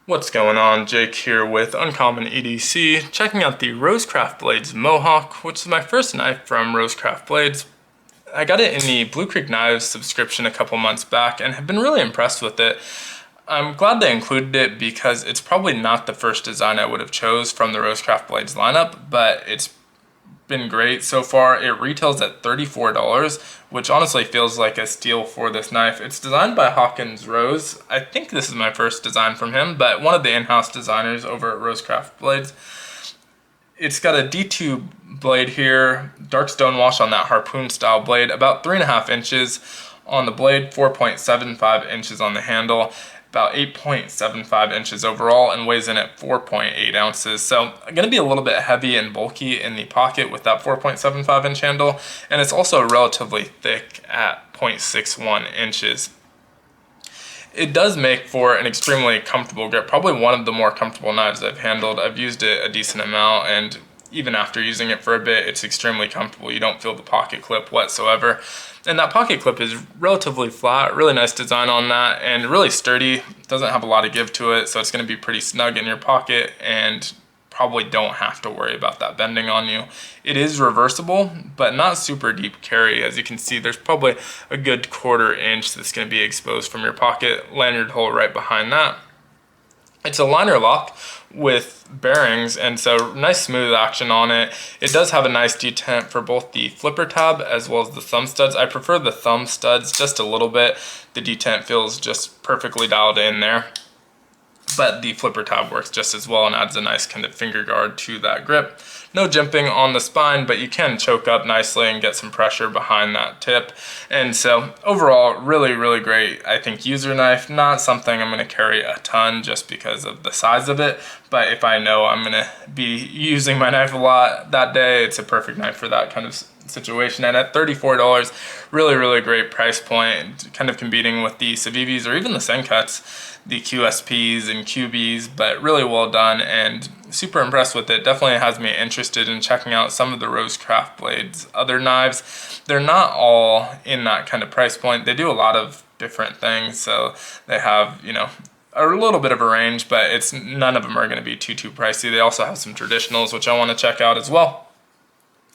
What's going on? Jake here with Uncommon EDC, checking out the Rosecraft Blades Mohok, which is my first knife from Rosecraft Blades. I got it in the Blue Creek Knives subscription a couple months back and have been really impressed with it. I'm glad they included it because it's probably not the first design I would have chose from the Rosecraft Blades lineup, but it's been great so far. It retails at $34, which honestly feels like a steal for this knife. It's designed by Hawkins Rose. I think this is my first design from him, but one of the in-house designers over at Rosecraft Blades. It's got a D2 blade here, dark stonewash on that harpoon style blade, about 3.5 inches on the blade, 4.75 inches on the handle, about 8.75 inches overall, and weighs in at 4.8 ounces. So going to be a little bit heavy and bulky in the pocket with that 4.75 inch handle, and it's also relatively thick at 0.61 inches. It does make for an extremely comfortable grip, probably one of the more comfortable knives I've handled. I've used it a decent amount, and even after using it for a bit, it's extremely comfortable. You don't feel the pocket clip whatsoever. And that pocket clip is relatively flat, really nice design on that, and really sturdy. Doesn't have a lot of give to it, so it's going to be pretty snug in your pocket and probably don't have to worry about that bending on you. It is reversible, but not super deep carry. As you can see, there's probably a good 1/4 inch that's going to be exposed from your pocket, lanyard hole right behind that. It's a liner lock with bearings, and so nice smooth action on it. It does have a nice detent for both the flipper tab as well as the thumb studs. I prefer the thumb studs just a little bit. The detent feels just perfectly dialed in there, but the flipper tab works just as well and adds a nice kind of finger guard to that grip. No jimping on the spine, but you can choke up nicely and get some pressure behind that tip. And so overall, really, really great, I think, user knife. Not something I'm going to carry a ton just because of the size of it, but if I know I'm going to be using my knife a lot that day, it's a perfect knife for that kind of situation. And at $34, really, really great price point, kind of competing with the Civivis or even the Sencuts, the QSPs and QBs, but really well done and super impressed with it. Definitely has me interested in checking out some of the Rosecraft Blades other knives. They're not all in that kind of price point. They do a lot of different things, so they have, you know, a little bit of a range, but it's none of them are going to be too pricey. They also have some traditionals, which I want to check out as well.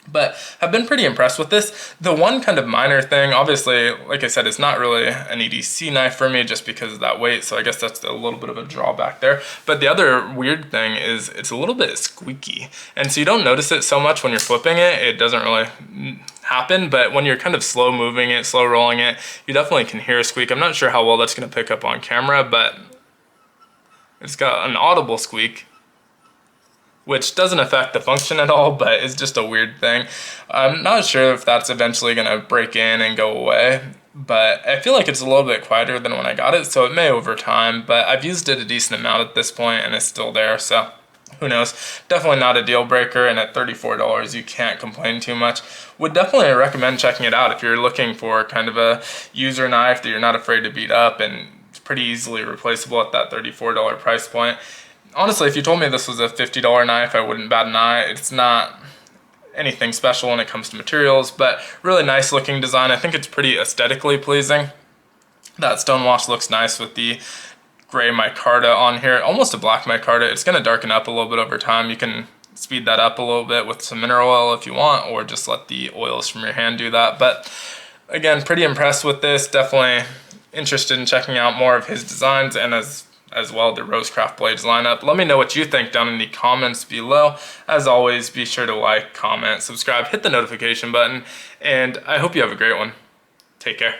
But I've been pretty impressed with this. The one kind of minor thing, obviously, like I said, it's not really an EDC knife for me just because of that weight, so I guess that's a little bit of a drawback there. But the other weird thing is it's a little bit squeaky, and so you don't notice it so much when you're flipping it. It doesn't really happen, but when you're kind of slow moving it, slow rolling it, you definitely can hear a squeak. I'm not sure how well that's going to pick up on camera, but it's got an audible squeak, which doesn't affect the function at all, but it's just a weird thing. I'm not sure if that's eventually gonna break in and go away, but I feel like it's a little bit quieter than when I got it, so it may over time, but I've used it a decent amount at this point and it's still there, so who knows. Definitely not a deal breaker, and at $34 you can't complain too much. Would definitely recommend checking it out if you're looking for kind of a user knife that you're not afraid to beat up, and it's pretty easily replaceable at that $34 price point. Honestly, if you told me this was a $50 knife, I wouldn't bat an eye. It's not anything special when it comes to materials, but really nice looking design. I think it's pretty aesthetically pleasing. That stonewash looks nice with the gray micarta on here, almost a black micarta. It's going to darken up a little bit over time. You can speed that up a little bit with some mineral oil if you want, or just let the oils from your hand do that. But again, pretty impressed with this. Definitely interested in checking out more of his designs, and as well the Rosecraft Blades lineup. Let me know what you think down in the comments below. As always, be sure to like, comment, subscribe, hit the notification button, and I hope you have a great one. Take care.